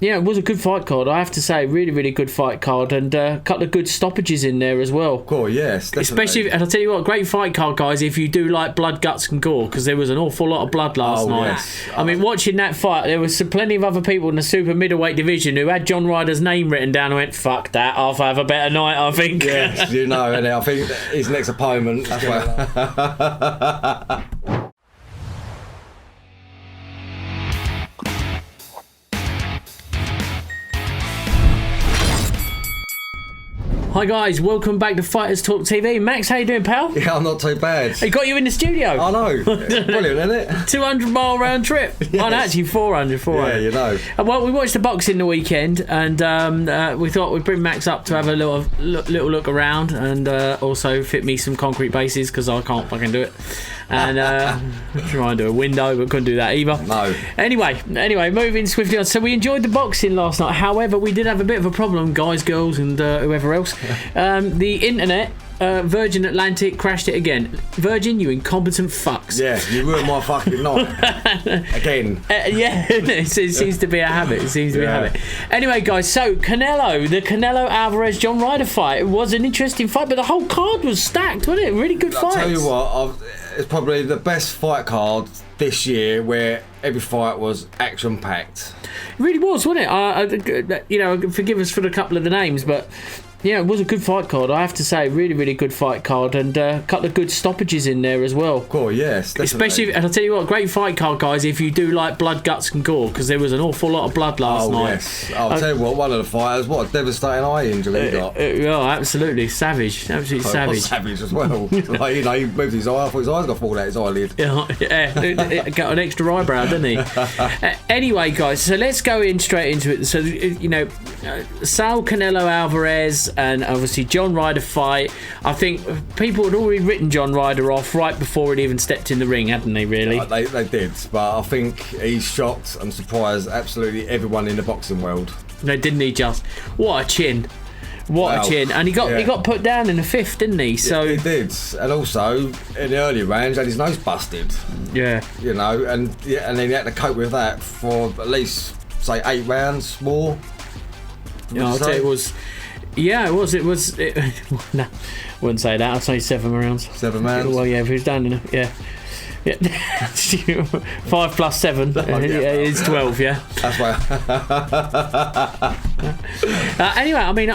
Yeah, it was a good fight card, I have to say. Really, really good fight card, and a couple of good stoppages in there as well. Cool, yes, definitely. Especially, and I'll tell you what, great fight card, guys, if you do like blood, guts and gore, because there was an awful lot of blood last night. Yes. I mean, watching that fight, there was plenty of other people in the super middleweight division who had John Ryder's name written down and went, fuck that, I'll have a better night, I think. Yes, you know, and I think his next opponent, that's why. Hi guys, welcome back to Fighters Talk TV. Max, how you doing, pal? Yeah, I'm not too bad. He got you in the studio. I know. Brilliant, isn't it? 200-mile round trip. Yes. Oh, no, actually 400. Yeah, you know. Well, we watched the boxing the weekend, and we thought we'd bring Max up to have a little look around, and also fit me some concrete bases because I can't fucking do it. And try and do a window, but couldn't do that either. No. Anyway, moving swiftly on. So we enjoyed the boxing last night. However, we did have a bit of a problem, guys, girls, and whoever else. The internet, Virgin Atlantic, crashed it again. Virgin, you incompetent fucks. Yeah, you ruined my fucking night. Again. Yeah, it seems to be a habit. Anyway, guys, so the Canelo Alvarez John Ryder fight was an interesting fight, but the whole card was stacked, wasn't it? Really good fight. I'll tell you what, it's probably the best fight card this year where every fight was action-packed. It really was, wasn't it? You know, forgive us for a couple of the names, but yeah, it was a good fight card, I have to say. Really, really good fight card, and a couple of good stoppages in there as well. Cool, yes, definitely. Especially, and I'll tell you what, great fight card, guys, if you do like blood, guts and gore, because there was an awful lot of blood last night. Yes. I'll tell you what, one of the fighters, what a devastating eye injury he got. Oh, absolutely. Savage. Absolutely savage. Savage as well. Like, you know, he moved his eye, I thought his eyes got to fall out his eyelid. Yeah, got an extra eyebrow, didn't he? Anyway, guys, so let's go straight into it. So, you know, Saul Canelo Alvarez and obviously John Ryder fight. I think people had already written John Ryder off right before he'd even stepped in the ring, hadn't they, really? They did, but I think he shocked and surprised absolutely everyone in the boxing world. No, didn't he just? What a chin. What a chin. And he got put down in the fifth, didn't he? So he did. And also, in the early rounds, had his nose busted. Yeah. You know, and then he had to cope with that for at least, say, 8 rounds more. Yeah, I'll tell you, it was... Yeah, it was. No, wouldn't say that. I'd say 7 rounds. 7 rounds? Well, yeah, if he was down in it, yeah. 5 plus 7 is 12, yeah. That's why. Anyway, I mean,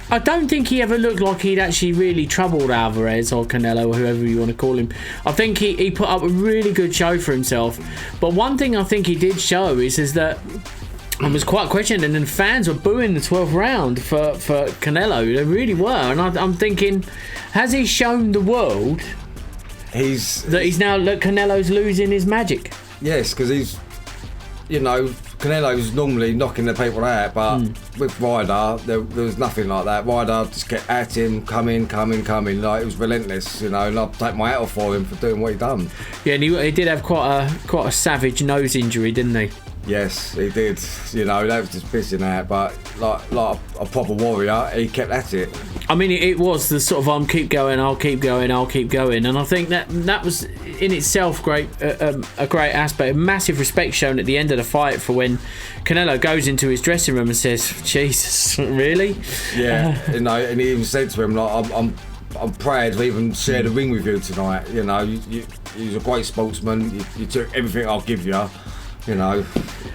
I don't think he ever looked like he'd actually really troubled Alvarez or Canelo or whoever you want to call him. I think he put up a really good show for himself. But one thing I think he did show is that I was quite questioned, and then fans were booing the 12th round for Canelo. They really were, and I'm thinking, has he shown the world that Canelo's losing his magic? Yes, because he's, you know, Canelo's normally knocking the people out, but with Ryder, there was nothing like that. Ryder just kept at him, coming, like it was relentless, you know. And I'd take my hat off for him for doing what he done. Yeah, and he did have quite a savage nose injury, didn't he? Yes, he did. You know, that was just pissing out, but like a proper warrior, he kept at it. I mean, it was the sort of I'll keep going, and I think that was in itself a great aspect. Massive respect shown at the end of the fight for when Canelo goes into his dressing room and says, "Jesus, really?" Yeah, you know, and he even said to him, like, I'm proud to even share the ring with you tonight. You know, you're a great sportsman. You took everything I'll give you. You know,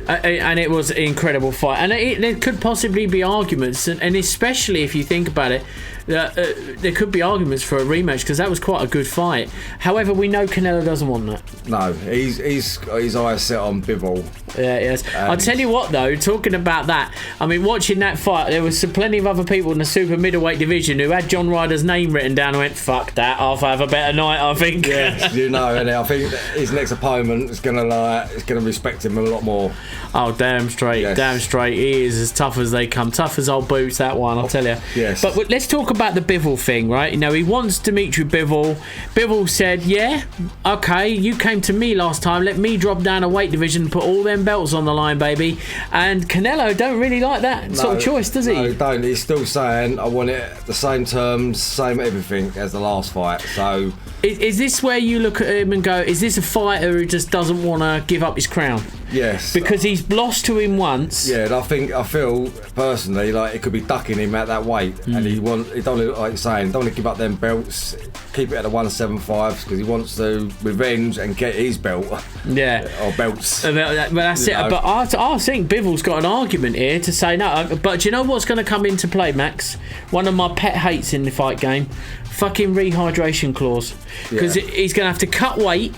and it was an incredible fight, and there could possibly be arguments, and especially if you think about it, there could be arguments for a rematch because that was quite a good fight. However, we know Canelo doesn't want that. No, he's got his eyes set on Bibble. Yeah, yes. I'll tell you what, though, talking about that, I mean, watching that fight, there was plenty of other people in the super middleweight division who had John Ryder's name written down and went, fuck that, I'll have a better night, I think. Yes, you know, and I think his next opponent is gonna respect him a lot more. Oh, damn straight. Yes. Damn straight. He is as tough as they come. Tough as old boots, that one, I'll tell you. Yes. But let's talk about the Bibble thing, right? You know, he wants Dimitri Bibble. Bibble said, yeah, okay, you came to me last time. Let me drop down a weight division and put all them belts on the line, baby. And Canelo don't really like that sort of choice, does he? No, he don't. He's still saying, I want it the same terms, same everything as the last fight. So is this where you look at him and go, is this a fighter who just doesn't want to give up his crown? Yes. Because he's lost to him once. Yeah, and I feel personally like it could be ducking him at that weight, and he don't, like you're saying, don't want to give up them belts, keep it at the 175 because he wants to revenge and get his belt. Yeah. Or belts. But that's it. But I think Bibble's got an argument here to say no. But do you know what's going to come into play, Max? One of my pet hates in the fight game, fucking rehydration clause, because he's going to have to cut weight.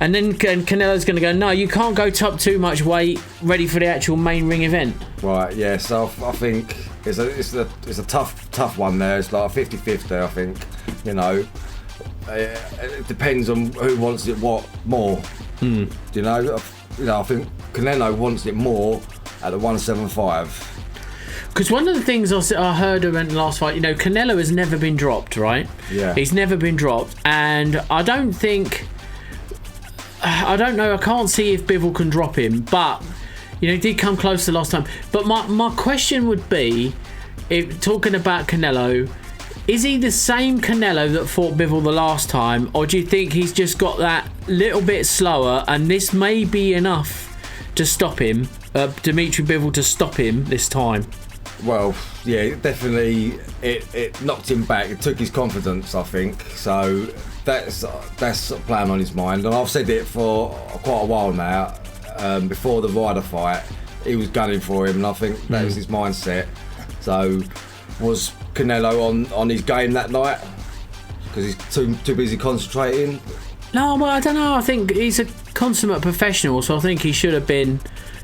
And then Canelo's going to go, no, you can't go top too much weight ready for the actual main ring event. Right, yeah, so I think it's a tough one there. It's like a 50-50, I think. You know, it depends on who wants it what more. You know, I think Canelo wants it more at the 175. Because one of the things I heard in the last fight, you know, Canelo has never been dropped, right? Yeah. He's never been dropped. And I don't know, I can't see if Bibble can drop him, but you know, he did come close the last time. But my question would be, if talking about Canelo, is he the same Canelo that fought Bibble the last time, or do you think he's just got that little bit slower and this may be enough to stop him, Dimitri Bibble to stop him this time? Well, yeah, definitely it knocked him back. It took his confidence, I think. So that's a plan on his mind, and I've said it for quite a while now. Before the Ryder fight, he was gunning for him, and I think that was his mindset. So was Canelo on his game that night because he's too busy concentrating? No, well, I don't know. I think he's a consummate professional, so I think he should have been.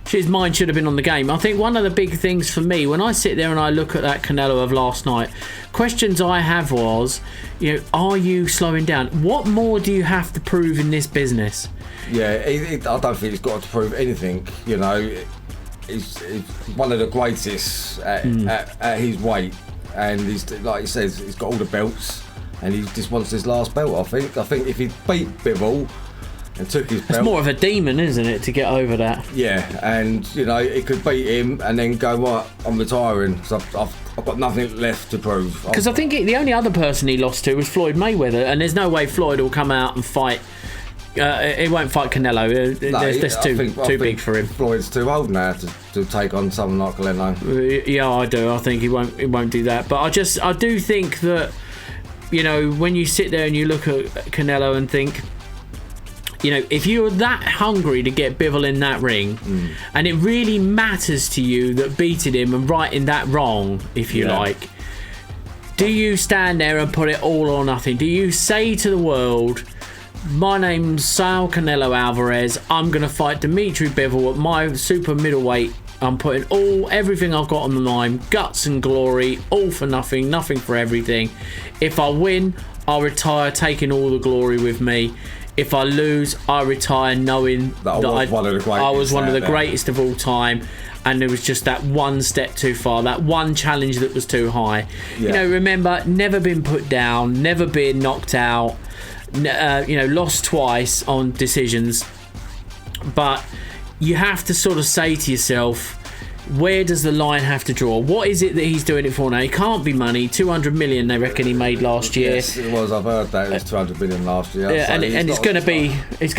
His mind should have been on the game. I think one of the big things for me, when I sit there and I look at that Canelo of last night, questions I have was, you know, are you slowing down? What more do you have to prove in this business? Yeah, I don't think he's got to prove anything. You know, he's one of the greatest at his weight, and he's, like he says, he's got all the belts, and he just wants his last belt. I think if he beat Bibble and took his belt. It's more of a demon, isn't it, to get over that? Yeah, and you know, he could beat him and then go, right, I'm retiring, so I've got nothing left to prove. Because I think the only other person he lost to was Floyd Mayweather, and there's no way Floyd will come out and fight. He won't fight Canelo. That's too big for him. Floyd's too old now to take on someone like Canelo. Yeah, I do. I think he won't do that. But I do think that, you know, when you sit there and you look at Canelo and think, you know, if you're that hungry to get Bibble in that ring, and it really matters to you that beating him and righting that wrong, if you like, do you stand there and put it all or nothing? Do you say to the world, my name's Saul Canelo Alvarez, I'm going to fight Dimitri Bibble at my super middleweight, I'm putting everything I've got on the line, guts and glory, all for nothing, nothing for everything. If I win, I'll retire taking all the glory with me. If I lose, I retire knowing that I was one of the greatest of all time, and there was just that one step too far, that one challenge that was too high. You know, remember, never been put down, never been knocked out, you know, lost twice on decisions. But you have to sort of say to yourself, where does the line have to draw? What is it that he's doing it for now? It can't be money. 200 million they reckon he made last year. Yes, it was. I've heard that it was 200 million last year. Yeah, and it's going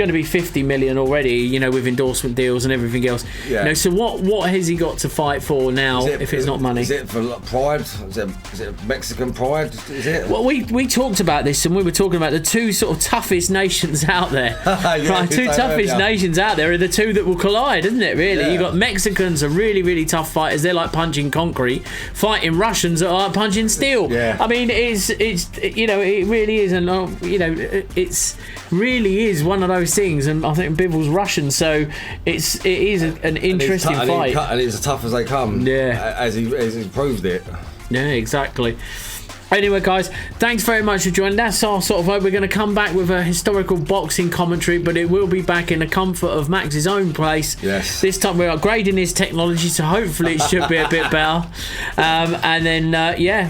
to be 50 million already. You know, with endorsement deals and everything else. Yeah. You know, so what has he got to fight for now if it's not money? Is it for pride? Is it Mexican pride? Is it? Well, we talked about this, and we were talking about the two sort of toughest nations out there. Right, two toughest nations out there are the two that will collide, isn't it? Really, you've got Mexicans are really tough fighters. They're like punching concrete, fighting Russians that are like punching steel. Yeah. I mean, it's you know, it really is, and you know, it's really is one of those things. And I think Bibble's Russian, so it is an interesting fight, and it's as tough as they come. Yeah, as he proved it. Yeah, exactly. Anyway, guys, thanks very much for joining. That's our sort of way. We're going to come back with a historical boxing commentary, but it will be back in the comfort of Max's own place. Yes. This time we're upgrading his technology, so hopefully it should be a bit better. And then,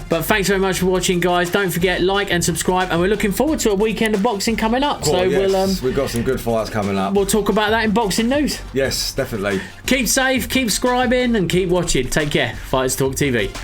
but thanks very much for watching, guys. Don't forget, like and subscribe, and we're looking forward to a weekend of boxing coming up. Cool, so yes. We've got some good fights coming up. We'll talk about that in boxing news. Yes, definitely. Keep safe, keep subscribing, and keep watching. Take care. Fighters Talk TV.